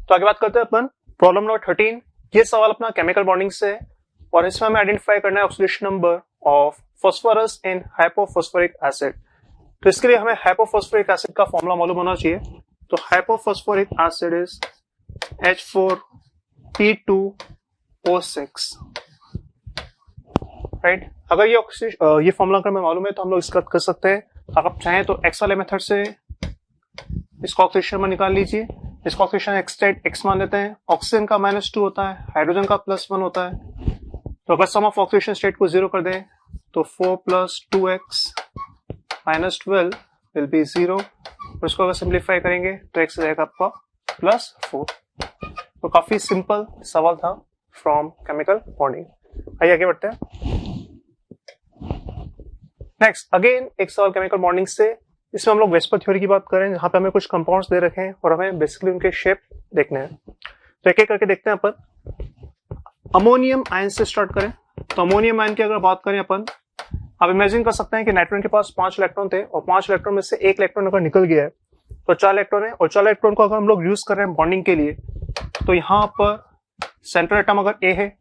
तो आगे बात करते हैं अपन प्रॉब्लम नंबर 13। ये सवाल अपना केमिकल बॉन्डिंग से है और इसमें हमें आइडेंटिफाई करना है oxidation number of phosphorus in hypophosphoric acid. तो इसके लिए हमें हाइपोफॉस्फोरिक एसिड का फॉर्मूला मालूम होना चाहिए। तो hypophosphoric acid is H4P2O6, right. अगर ये फॉर्मूला अगर हमें मालूम है तो हम लोग इसका कर सकते हैं। अगर आप चाहें तो एक्स वाले मेथड से इसका ऑक्सीडेशन में निकाल लीजिए। इसका ऑक्सीडेशन एक्स मान लेते हैं। ऑक्सीजन का -2 होता है, हाइड्रोजन का +1 होता है। तो अगर सम ऑफ ऑक्सीडेशन स्टेट को 0 कर दें तो 4 + 2x - 12 विल बी 0। और इसको अगर सिंप्लीफाई करेंगे तो x रहेगा आपका +4। तो काफी सिंपल सवाल था फ्रॉम केमिकल बॉन्डिंग। आइए आगे बढ़ते हैं। नेक्स्ट अगेन एक सवाल केमिकल बॉन्डिंग से। इसमें हम लोग वेस्पर थ्योरी की बात करें, जहां पे हमें कुछ कंपाउंड्स दे रखे हैं और हमें बेसिकली उनके शेप देखने हैं। तो एक एक करके देखते हैं अपन। अमोनियम आयन से स्टार्ट करें। तो अमोनियम आयन की अगर बात करें अपन, आप इमेजिन कर सकते हैं कि नाइट्रोजन के पास 5 इलेक्ट्रॉन थे और 5 इलेक्ट्रॉन में से एक इलेक्ट्रॉन अगर निकल गया है तो 4 इलेक्ट्रॉन है। और 4 इलेक्ट्रॉन को अगर हम लोग यूज कर रहे हैं बॉन्डिंग के लिए, तो यहाँ पर सेंट्रल एटम अगर ए है,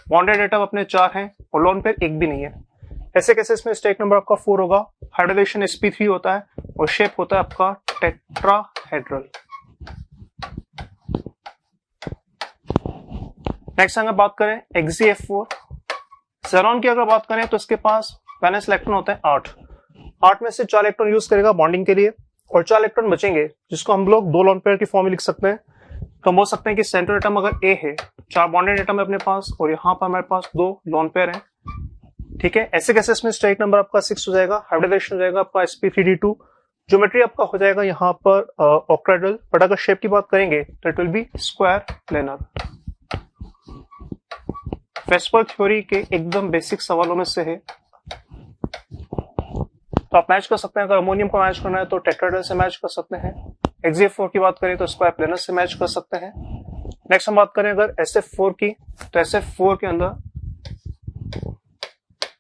बॉन्डेड एटम अपने 4 हैं और लोन पेयर एक भी नहीं है। ऐसे केसेस में स्टेट नंबर आपका 4 होगा। हाइड्रोजन sp3 होता है और शेप होता है आपका टेट्राहेड्रल। नेक्स्ट अगर बात करें XeF4, ज़ेरॉन की अगर बात करें तो इसके पास वैलेंस इलेक्ट्रॉन होता है 8 में से 4 इलेक्ट्रॉन यूज करेगा बॉन्डिंग के लिए और 4 इलेक्ट्रॉन बचेंगे, जिसको हम लोग 2 लोन पेयर की फॉर्म में लिख सकते हैं। तो हम बोल सकते हैं कि सेंट्रल एटम अगर ए है, 4 बॉन्डेड एटम है अपने पास और यहाँ पर हमारे पास 2 लोन पेयर हैं, ठीक है। ऐसे केसेस में स्टेट नंबर आपका 6 हो जाएगा। हाइब्रिडाइजेशन हो जाएगा आपका sp3d2। ज्योमेट्री आपका हो जाएगा यहाँ पर ऑक्टाहेड्रल। बट अगर शेप की बात करेंगे तो it will be square planar. VSEPR theory के एकदम बेसिक सवालों में से है। तो आप मैच कर सकते हैं। अगर अमोनियम को मैच करना है तो टेट्राहेड्रल से मैच कर सकते हैं। XeF4 की बात करें तो स्क्वायर प्लेनर से मैच कर सकते हैं। नेक्स्ट हम बात करें अगर SF4 की, तो SF4 के अंदर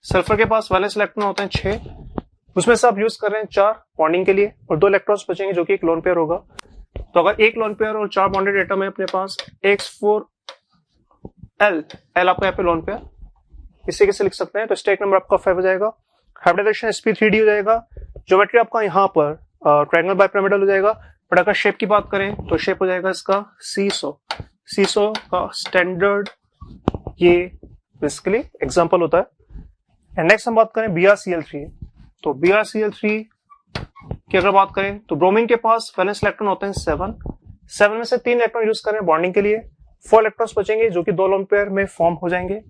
सल्फर के पास वैलेंस इलेक्ट्रॉन होते हैं 6, उसमें से आप यूज कर रहे हैं 4 बॉन्डिंग के लिए और 2 इलेक्ट्रॉन्स बचेंगे जो कि एक लोन पेयर होगा। तो अगर एक लोन पेयर और 4 बॉन्डेड एटम है अपने पास, X4L, L आपका यहाँ पे लोन पेयर, इसी कैसे लिख सकते हैं। तो स्टेट नंबर आपका 5 हो जाएगा। हाइब्रिडाइजेशन sp3d हो जाएगा। ज्योमेट्री आपका यहाँ पर ट्रायंगल बाइपिरामिडल हो जाएगा। बट अगर शेप की बात करें तो शेप हो जाएगा इसका सीसो का स्टैंडर्ड, ये बेसिकली एग्जांपल होता है। एंड नेक्स्ट हम बात करें BrCl3। तो BrCl3 की अगर बात करें तो ब्रोमीन के पास वैलेंस इलेक्ट्रॉन होते हैं 7 में से 3 इलेक्ट्रॉन यूज करें बॉन्डिंग के लिए, 4 इलेक्ट्रॉन्स बचेंगे जो कि 2 लोन पेयर में फॉर्म हो जाएंगे।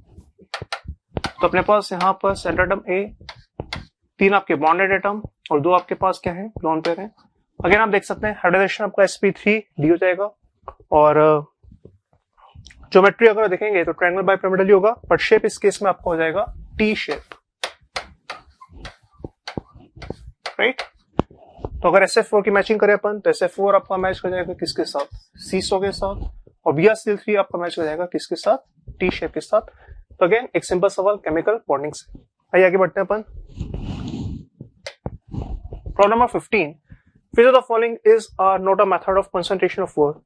तो अपने पास यहाँ पर सेंट्रल एटम ए, 3 आपके बॉन्डेड एटम और 2 आपके पास क्या है, लोन पेयर है। अगेन आप देख सकते हैं हाइब्रिडाइजेशन आपका sp3d हो जाएगा और ज्योमेट्री अगर देखेंगे तो ट्रायंगल बाइपिरामिडल ही होगा। बट शेप इस केस में आपका हो जाएगा टी शेप, राइट। तो अगर SF4 की मैचिंग करें अपन तो SF4 आपका मैच हो जाएगा किसके साथ, सीसो के साथ, और BrCl3 आपका मैच हो जाएगा किसके साथ, टी शेप के साथ। तो अगेन एक सिंपल सवाल केमिकल बॉन्डिंग से। आइए आगे बढ़ते हैं अपन। Problem number 15, which of the following is not a method of concentration of work।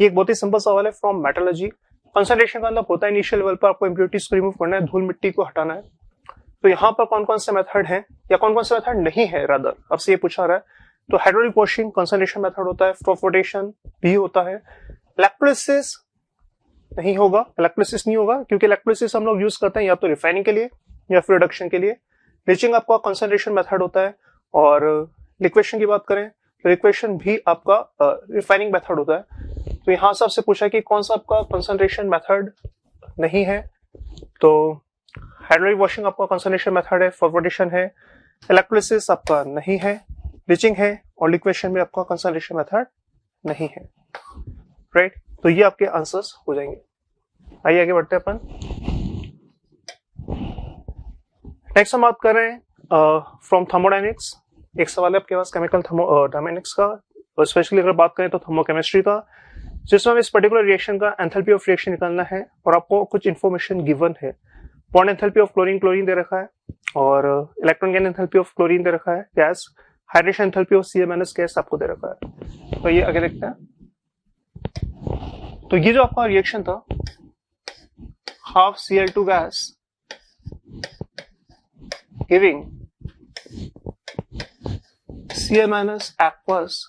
ये एक बहुत ही सिंपल सवाल है फ्रॉम मेटलर्जी। कंसंट्रेशन का मतलब होता है इनिशियल लेवल पर आपको इंप्योरिटीज को रिमूव करना है, धूल मिट्टी को हटाना है। तो यहाँ पर कौन कौन से मेथड हैं या कौन कौन से मेथड नहीं है, रादर आपसे ये पूछा रहा है। तो हाइड्रोलिक वॉशिंग कंसंट्रेशन मेथड होता है, फ्लोटेशन भी होता है। इलेक्ट्रोलिसिस नहीं होगा, इलेक्ट्रोलिसिस नहीं होगा क्योंकि इलेक्ट्रोलिसिस हम लोग यूज करते हैं या तो रिफाइनिंग के लिए या फिर रिडक्शन के लिए। लीचिंग आपका कंसंट्रेशन मेथड होता है। और लिक्वेशन की बात करें तो लिक्वेशन भी आपका रिफाइनिंग मेथड होता है। तो यहाँ से आपसे पूछा कि कौन सा आपका कंसंट्रेशन मेथड नहीं है। तो हाइड्रोलिक वॉशिंग आपका कंसंट्रेशन मेथड है, फ्लोटेशन है, इलेक्ट्रोलिसिस आपका नहीं है, लीचिंग है और लिक्वेशन में आपका कंसंट्रेशन मेथड नहीं है, राइट। तो ये आपके आंसर्स हो जाएंगे। आइए आगे बढ़ते हैं अपन। नेक्स्ट हम बात कर रहे हैं फ्रॉम थर्मोडायनेमिक्स। एक सवाल है आपके पास केमिकल थर्मोडायनेमिक्स का, और स्पेशली अगर बात करें तो थर्मोकेमिस्ट्री का, जिसमें हमें इस पर्टिकुलर रिएक्शन का एंथैल्पी ऑफ रिएक्शन निकालना है और आपको कुछ इन्फॉर्मेशन गिवन है। बॉन्ड एंथैल्पी ऑफ क्लोरीन दे रखा है और electron gain enthalpy of chlorine दे रखा है gas, hydration enthalpy of Cl- gas आपको दे रखा है। तो ये आगे देखते हैं। तो ये जो आपका रिएक्शन था, half Cl2 gas giving Cl minus aqueous,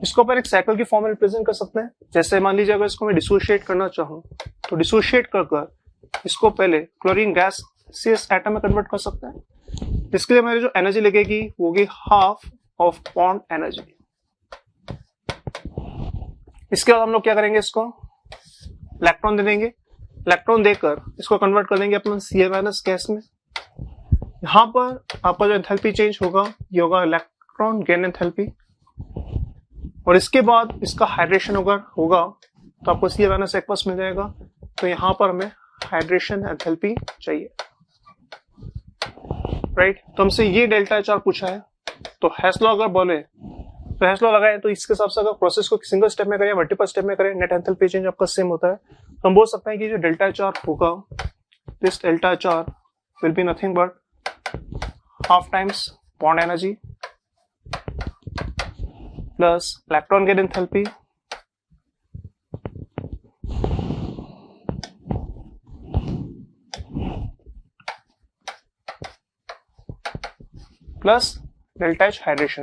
इसको अपन एक साइकिल की फॉर्म में रिप्रेजेंट कर सकते हैं। जैसे मान लीजिए अगर इसको मैं डिसोशिएट करना चाहूं तो डिसोशिएट कर इसको पहले क्लोरीन गैस CS एटम में कन्वर्ट कर सकते हैं। इसके लिए मेरी जो एनर्जी लगेगी वो होगी हाफ ऑफ बॉन्ड एनर्जी। इसके बाद हम लोग क्या करेंगे, इसको इलेक्ट्रॉन दे देंगे, इलेक्ट्रॉन देकर इसको कन्वर्ट कर देंगे अपन Cl माइनस गैस में। यहां पर आपका जो एंथैल्पी चेंज होगा ये होगा इलेक्ट्रॉन गेन एंथैल्पी, और इसके बाद इसका हाइड्रेशन होगा तो आपको Cl माइनस एक्वस मिल जाएगा। तो यहां पर हमें हाइड्रेशन एंथैल्पी चाहिए, राइट। तो हमसे ये डेल्टा एच आर पूछा है, तो हेस लॉ अगर बोले तो हेस लॉ लगाए तो इसके हिसाब से अगर प्रोसेस को सिंगल स्टेप में करें या मल्टीपल स्टेप में करें, नेट एंथैल्पी चेंज आपका सेम होता है। तो हम बोल सकते हैं कि जो डेल्टा एच आर होगा, this delta H R will be nothing but half times bond energy plus electron gain enthalpy plus delta H hydration.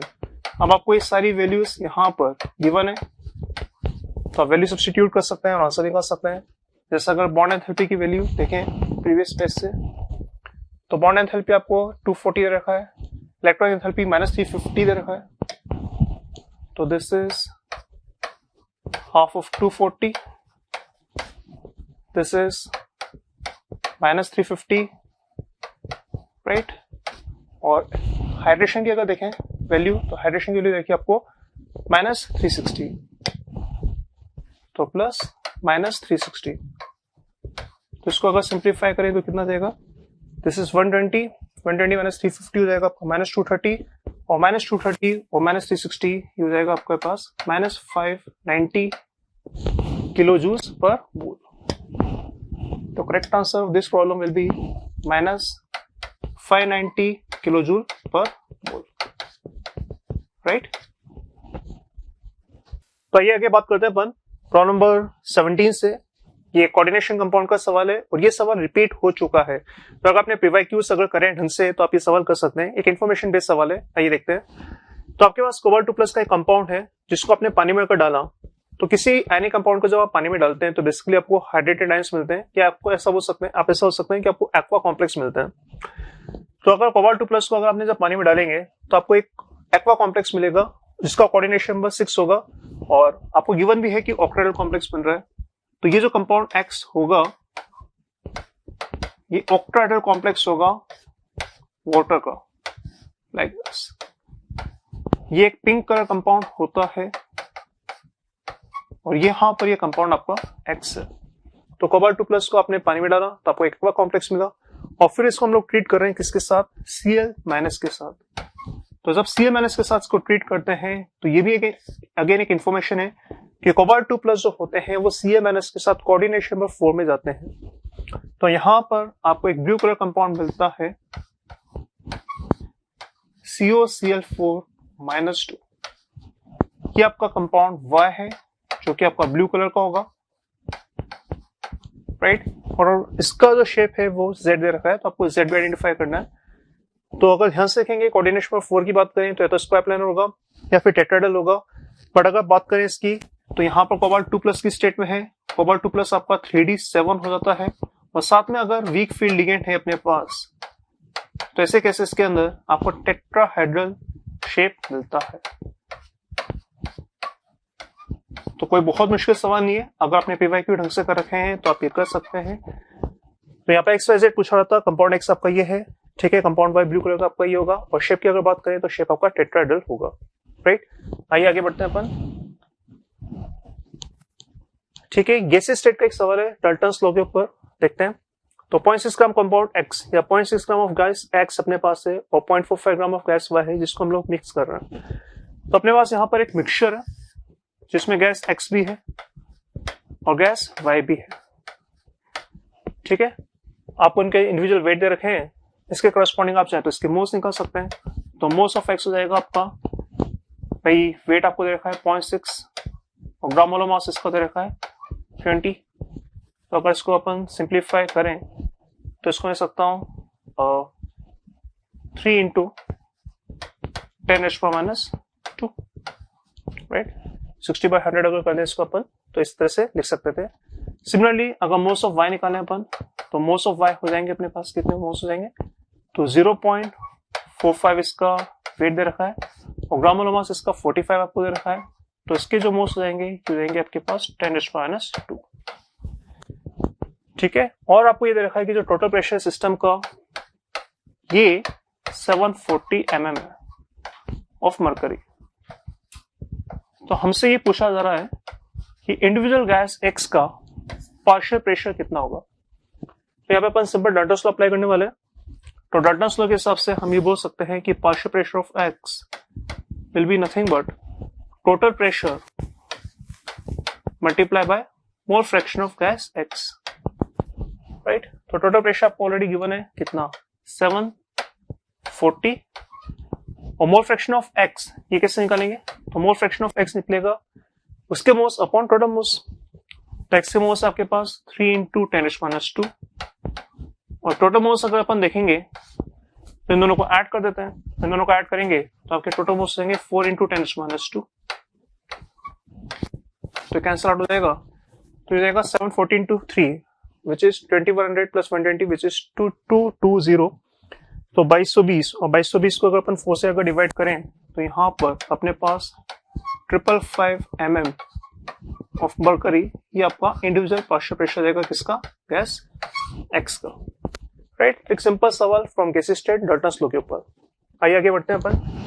अब आपको ये सारी वैल्यूज यहाँ पर गिवन है, तो आप वैल्यू सब्स्टिट्यूट कर सकते हैं और आंसर निकाल सकते हैं। जैसे अगर बॉन्ड एंथैल्पी की वैल्यू देखें प्रीवियस पेज से, तो बॉन्ड एंथैल्पी आपको 240 दे रखा है, इलेक्ट्रॉन एंथैल्पी -350 दे रखा है। तो this is half of 240, this is -350, right. और हाइड्रेशन की अगर देखें वैल्यू, तो हाइड्रेशन की वैल्यू देखिए आपको -360, तो प्लस -360। तो इसको अगर सिंप्लीफाई करें तो कितना जाएगा, दिस इज 120 -350 हो जाएगा आपका -230, और -230 और -360 हो जाएगा आपके पास -590 किलो जूल्स पर मोल। तो correct answer of this problem will be -590 kilo joule पर मोल, राइट। तो आइए आगे बात करते हैं अपन प्रॉब्लम नंबर 17 से। ये कोऑर्डिनेशन कंपाउंड का सवाल है और ये सवाल रिपीट हो चुका है, तो अगर आपने प्रीवाइक्यूज अगर करें ढंग से तो आप ये सवाल कर सकते हैं। एक इन्फॉर्मेशन बेस्ड सवाल है, आइए देखते हैं। तो आपके पास कोबाल्ट-2+ का एक कंपाउंड है जिसको आपने पानी में डाला, तो किसी आयनिक कंपाउंड को जब आप पानी में डालते हैं तो बेसिकली आपको हाइड्रेटेड आयंस मिलते हैं, या आपको ऐसा हो सकते हैं, आप ऐसा हो सकते हैं कि आपको एक्वा कॉम्प्लेक्स मिलते हैं। तो अगर कोबाल्ट-2+ को अगर आपने जब पानी में डालेंगे तो आपको एक एक्वा कॉम्प्लेक्स मिलेगा जिसका कोऑर्डिनेशन नंबर 6 होगा, और आपको गिवन भी है कि ऑक्टाहेड्रल कॉम्प्लेक्स बन रहा है। तो ये जो कंपाउंड X होगा ये ऑक्टाहेड्रल कॉम्प्लेक्स होगा वाटर का, लाइक दिस। ये एक पिंक कलर कंपाउंड होता है और यहां पर ये कंपाउंड आपका X है। तो कोबाल्ट-2+ को आपने पानी में डाला तो आपको एक्वा कॉम्प्लेक्स मिला, और फिर इसको हम लोग ट्रीट कर रहे हैं किसके साथ, Cl- के साथ। तो जब Cl- के साथ इसको ट्रीट करते हैं तो ये भी अगेन एक इंफॉर्मेशन है कि कोबाल्ट-2+ जो होते हैं वो Cl- के साथ कोऑर्डिनेशन नंबर 4 में जाते हैं। तो यहां पर आपको एक ब्लू कलर कंपाउंड मिलता है COCl4-2। ये आपका कंपाउंड Y है जो कि आपका ब्लू कलर का होगा, राइट। और इसका जो शेप है वो Z दे रखा है, तो आपको Z भी आइडेंटिफाई करना है। तो अगर ध्यान से देखेंगे कोऑर्डिनेशन नंबर 4 की बात करें तो या तो स्क्वायर प्लेनर होगा या फिर टेट्राहेड्रल होगा। बट अगर बात करें इसकी तो यहाँ पर कोबाल्ट-2+ की स्टेट में है, कोबाल्ट-2+ आपका 3D7 हो जाता है, और साथ में अगर वीक फील्ड लिगेंड है अपने पास तो ऐसे केसेस के अंदर आपको टेट्राहेड्रल शेप मिलता है। तो कोई बहुत मुश्किल सवाल नहीं है, अगर आपने पीवाईक्यू ढंग से कर रखे हैं तो आप ये कर सकते हैं। तो यहाँ पे XYZ पूछा रहा था, कंपाउंड X आपका ये है, ठीक है। कंपाउंड Y ब्लू कलर का आपका ये होगा, और शेप की अगर बात करें तो शेप आपका टेट्राहेड्रल होगा, राइट। आइए आगे बढ़ते हैं अपन, ठीक है। गैसीय स्टेट का एक सवाल है डाल्टन्स लॉ के ऊपर, देखते हैं। तो 0.6 ग्राम कंपाउंड X या 0.6 ग्राम ऑफ गैस X अपने पास है, और 0.45 ग्राम ऑफ गैस Y है जिसको हम लोग मिक्स कर रहे हैं। तो अपने पास यहाँ पर एक मिक्सचर है जिसमें गैस X भी है और गैस Y भी है, ठीक है। आप उनके इंडिविजुअल वेट दे रखे हैं, इसके करस्पॉन्डिंग आप चाहे तो इसके मोल्स निकाल सकते हैं। तो मोल्स ऑफ X हो जाएगा आपका, भाई वेट आपको दे रखा है 0.6 और ग्राम मोलर मास इसका दे रखा है 20। तो अगर इसको अपन सिंप्लीफाई करें तो इसको ले सकता हूं 3 इंटू 10⁻², राइट। 60/100 अगर कर दें इसको अपन तो इस तरह से लिख सकते थे। सिमिलरली अगर मोल्स ऑफ वाई निकालें अपन तो मोल्स ऑफ वाई हो जाएंगे अपने पास, कितने मोल्स हो जाएंगे, तो 0.45 इसका वेट दे रखा है और ग्राम मोलर मास इसका 45 आपको दे रखा है। तो इसके जो मोल्स हो जाएंगे आपके पास 10⁻²। ठीक है। और आपको ये दे रखा है कि जो टोटल प्रेशर सिस्टम का ये 740 mm है ऑफ मरकरी। तो हमसे ये पूछा जा रहा है कि इंडिविजुअल गैस एक्स का पार्शियल प्रेशर कितना होगा। तो यहाँ पे अपन सिंपल डाल्टन्स लॉ अप्लाई करने वाले हैं। तो डाल्टन्स लॉ के हिसाब से हम ये बोल सकते हैं कि partial pressure of x will be nothing but total pressure multiply by mole fraction of gas x, right. तो टोटल प्रेशर आपको ऑलरेडी गिवन है कितना, 740 और मोल फ्रैक्शन ऑफ एक्स ये कैसे निकालेंगे, तो मोल फ्रैक्शन ऑफ एक्स निकलेगा उसके मोल्स अपॉन टोटल मोल्स। तो एक्स के मोल्स आपके पास 3 इंटू 10⁻² और टोटल मोल्स अगर अपन देखेंगे तो इन दोनों को ऐड कर देते हैं। इन दोनों को ऐड करेंगे तो आपके टोटल मोल्स होंगे 4 इंटू 10⁻²। तो कैंसिल आउट हो जाएगा, तो ये जाएगा 740 into 3 which is 2100 plus 120 which is 2220। तो 2220 और 2220 को अगर अपन 4 से अगर डिवाइड करें तो यहाँ पर अपने पास 555 mm ऑफ मरकरी ये आपका इंडिविजुअल पार्शियल प्रेशर देगा किसका, गैस एक्स का, राइट। एक सिंपल सवाल from gas state Dalton's law के ऊपर। आइए आगे बढ़ते हैं अपन।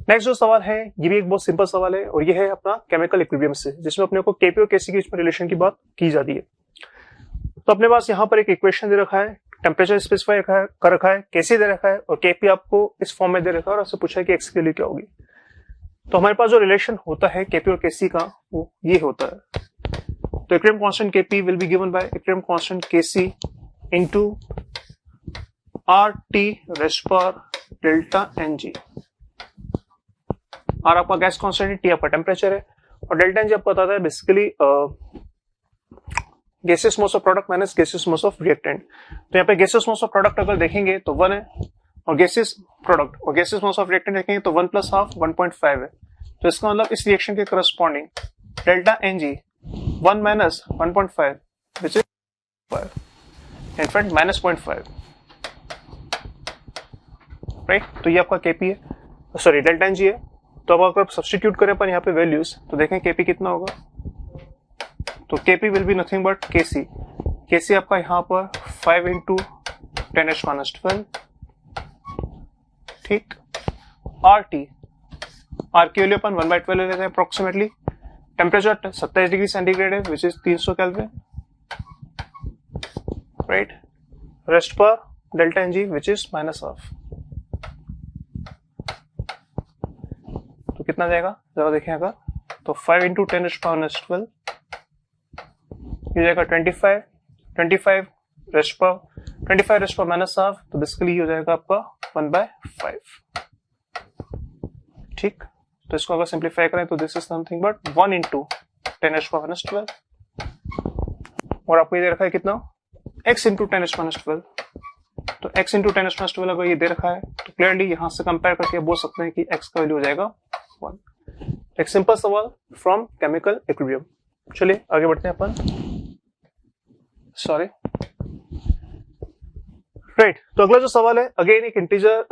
नेक्स्ट जो सवाल है ये भी एक बहुत सिंपल सवाल है और ये है अपना केमिकल इक्विलिब्रियम से, जिसमें अपने को केपी और केसी के बीच में रिलेशन की बात की जाती है। तो अपने पास यहाँ पर एक इक्वेशन दे रखा है, टेम्परेचर स्पेसिफाई कर रखा है, केसी दे रखा है और केपी आपको इस फॉर्म में दे रखा है और आपसे पूछा है कि एक्स की वैल्यू क्या होगी। तो हमारे पास जो रिलेशन होता है केपी और केसी का वो ये होता है। तो equilibrium constant K P will be given by equilibrium constant K C into RT raised पर डेल्टा एनजी। आर आपका गैस कांस्टेंट है, टी आपका टेम्परेचर है और डेल्टा एनजी आपको बताता है basically gases mass of product minus gases mass of reactant. तो यहाँ पे गैसेस मास ऑफ प्रोडक्ट अगर देखेंगे तो 1 है और गैसेस प्रोडक्ट और गैसेस मास ऑफ रिएक्टेंट देखेंगे तो 1 + ½ 1.5 है। तो इसका मतलब इस रिएक्शन के corresponding delta N G 1 minus 1.5 which is in fact -0.5, right. तो ये आपका केपी है, सॉरी डेल्टा एनजी है। तो अब अगर सब्स्टिट्यूट करें अपन यहाँ पे वैल्यूज तो देखें केपी कितना होगा, तो KP will be nothing but KC. KC आपका यहाँ पर 5 इंटू 10⁻², ठीक। आरटी, आर की वैल्यू अपन 1/12 ले लेते हैं अप्रोक्सीमेटली। टेम्परेचर 27 डिग्री सेंटीग्रेड है which is 300 kelvin, right. Rest पर डेल्टा एनजी विच इज -½ तो कितना जाएगा जरा देखें अगर, तो 5 इंटू 10⁻² ये जाएगा 25 रेस्ट पर -½ तो बेसिकली हो जाएगा आपका 1/5, ठीक। तो इसको अगर सिंप्लीफाई करें तो this is something but 1 into 10⁻² और आपको ये दे रखा है कितना, x इंटू 10⁻²। तो x इंटू 10⁻² अगर ये दे रखा है तो क्लियरली यहां से कंपेयर करके बोल सकते हैं कि x का वैल्यू हो जाएगा 1। एक सिंपल सवाल फ्रॉम केमिकल इक्विलिब्रियम। चलिए आगे बढ़ते हैं अपन, सॉरी, राइट। तो अगला जो सवाल है अगेन एक इंटीजर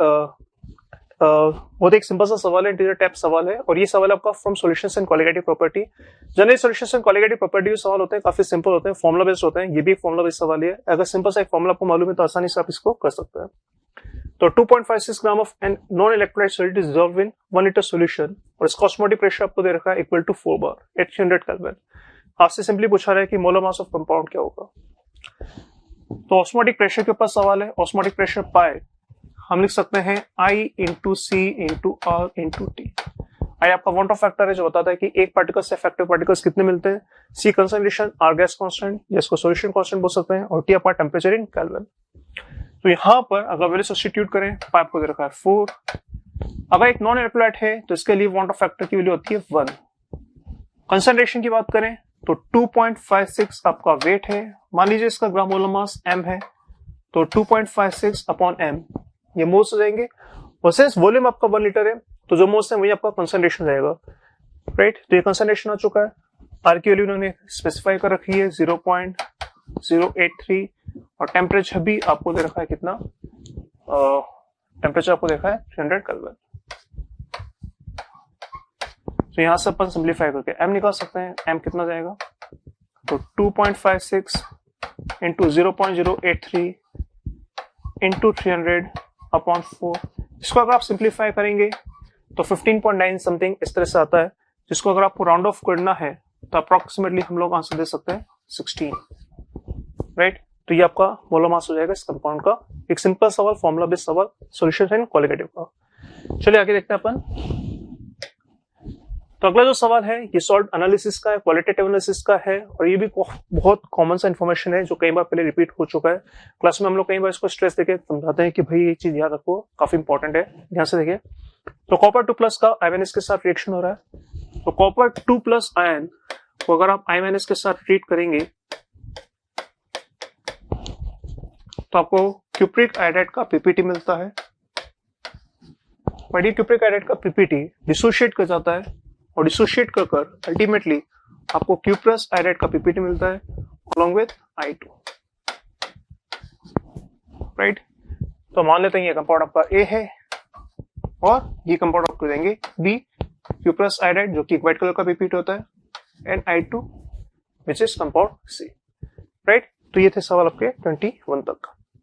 बहुत एक सिंपल सा सवाल है, इंटीजर टाइप सवाल है और ये सवाल आपका from solutions and colligative property. Generally solutions and colligative property सवाल होते हैं काफी सिंपल होते हैं, फॉर्मुला बेस्ड होते हैं। ये भी एक फॉर्मुला बेस्ड सवाल है। अगर सिंपल सा एक फॉर्मुला आपको मालूम है तो आसानी से आप इसको कर सकते हैं। तो 2.56 gram of an non electrolyte solid is dissolved in 1 litre solution और इसका ऑस्मोटिक प्रेशर आपको दे रखा है equal to 4 bar at 300 kelvin. आपसे सिंपली पूछा रहा है कि मोलर मास ऑफ कंपाउंड क्या होगा। तो ऑस्मोटिक प्रेशर के ऊपर सवाल है। ऑस्मोटिक प्रेशर पाए हम लिख सकते हैं I into C into R into T. I आपका वॉन्ट ऑफ फैक्टर है जो बताता है कि एक पार्टिकल से इफेक्टिव पार्टिकल्स कितने मिलते हैं। सी कंसंट्रेशन, आर गैस कांस्टेंट जिसको सॉल्यूशन कांस्टेंट बोल सकते हैं और टी आपका टेम्परेचर इन केल्विन। तो यहाँ पर अगर वैल्यू सब्स्टिट्यूट करें, पाइप को दे रखा है 4 अगर एक नॉन इलेक्ट्रोलाइट है तो इसके लिए वांट ऑफ फैक्टर की वैल्यू होती है 1। कंसंट्रेशन की बात करें तो 2.56 आपका वेट है, मान लीजिए इसका ग्राम मोलर मास m है, तो 2.56 अपॉन m ये मोल्स हो जाएंगे। और सिंस वॉल्यूम आपका 1 लीटर है तो जो मोल्स है वही आपका कंसंट्रेशन रहेगा, राइट। तो ये कंसंट्रेशन आ चुका है। आर की वैल्यू उन्होंने स्पेसिफाई कर रखी है 0.083 और टेम्परेचर भी आपको दे रखा है कितना, टेम्परेचर आपको देखा है 300 केल्विन। तो यहां से अपन सिंप्लीफाई करके m निकाल सकते हैं। m कितना जाएगा, तो 2.56 इंटू 0.083 इंटू 300 अपॉन 4। इसको अगर आप सिंप्लीफाई करेंगे तो 15.9 समथिंग इस तरह से आता है, जिसको अगर आपको राउंड ऑफ करना है तो अप्रोक्सीमेटली हम लोग आंसर दे सकते हैं 16, राइट। तो ये आपका मोलर मास हो जाएगा इस कंपाउंड का। एक सिंपल सवाल, फॉर्मूला बेस्ड सवाल, सॉल्यूशन है क्वालिटेटिव का। चलिए आगे देखते हैं अपन। तो अगला जो सवाल है ये सॉल्ट एनालिसिस का है, क्वालिटेटिव एनालिसिस का है, और ये भी बहुत कॉमन सा इन्फॉर्मेशन है जो कई बार पहले रिपीट हो चुका है क्लास में। हम लोग कई बार इसको स्ट्रेस देके समझाते हैं कि भाई ये चीज याद रखो, काफी इंपॉर्टेंट है। ध्यान से देखिए, तो कॉपर 2+ का I- के साथ रिएक्शन हो रहा है। तो कॉपर 2+ आयन को अगर आप I- के साथ ट्रीट करेंगे तो आपको क्यूप्रिक आयोडाइड का पीपीटी मिलता है। बट ये क्यूप्रिक आयोडाइड का पीपीटी डिसोशिएट कर जाता है और डिसोशिएट कर अल्टीमेटली आपको क्यूप्रस आयोडाइड का पीपीटी मिलता है अलॉन्ग विद I2, राइट। तो मान लेते हैं ये कंपाउंड आपका A है और ये कंपाउंड आपको देंगे B, क्यूप्रस आयोडाइड जो कि व्हाइट कलर का पीपीटी होता है, and I2 which is compound C, right. तो ये थे सवाल आपके 21 तक।